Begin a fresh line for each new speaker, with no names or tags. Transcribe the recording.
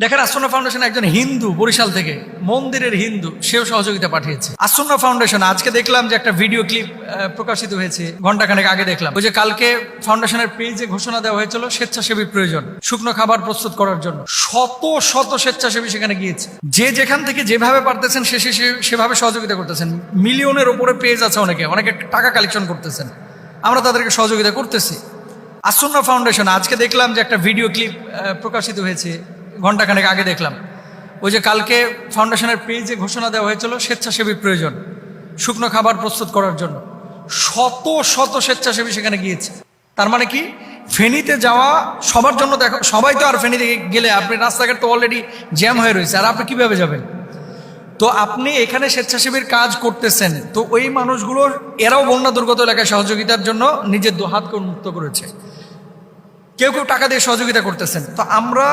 দেখেন আসন্না ফাউন্ডেশন একজন হিন্দু বরিশাল থেকে মন্দিরের হিন্দু সেও সহযোগিতা পাঠিয়েছে। আসন্না ফাউন্ডেশন আজকে দেখলাম যে একটা ভিডিও ক্লিপ প্রকাশিত হয়েছে ঘন্টাখানেক আগে দেখলাম। ওই যে কালকে ফাউন্ডেশনের পেজে ঘোষণা দেওয়া হয়েছিল স্বেচ্ছাসেবী প্রয়োজন শুকনো খাবার প্রস্তুত করার জন্য। শত শত স্বেচ্ছাসেবী সেখানে গিয়েছে, যে যেখান থেকে যেভাবে পারতেছেন সেভাবে সহযোগিতা করতেছেন। মিলিয়নের উপরে পেজ আছে, অনেকে টাকা কালেকশন করতেছেন, আমরা তাদেরকে সহযোগিতা করতেছি। আসন্না ফাউন্ডেশন আজকে দেখলাম যে একটা ভিডিও ক্লিপ প্রকাশিত হয়েছে ঘন্টাখানেক আগে দেখলাম। ওই যে কালকে ফাউন্ডেশনের পেজে ঘোষণা দেওয়া হয়েছিল স্বেচ্ছাসেবী প্রয়োজন শুকনো খাবার প্রস্তুত করার জন্য। শত শত স্বেচ্ছাসেবী সেখানে গিয়েছে। তার মানে কি, ফেনীতে যাওয়া সবার জন্য দেখো, সবাই তো আর ফেনীতে গেলে আপনি রাস্তাঘাট তো অলরেডি জ্যাম হয়ে রয়েছে, আর আপনি কিভাবে যাবেন? তো আপনি এখানে স্বেচ্ছাসেবীর কাজ করতেছেন, তো ওই মানুষগুলোর এরাও বন্যা দুর্গত এলাকায় সহযোগিতার জন্য নিজের হাতকে উন্মুক্ত করেছে। কেউ কেউ টাকা দিয়ে সহযোগিতা করতেছেন। তো আমরা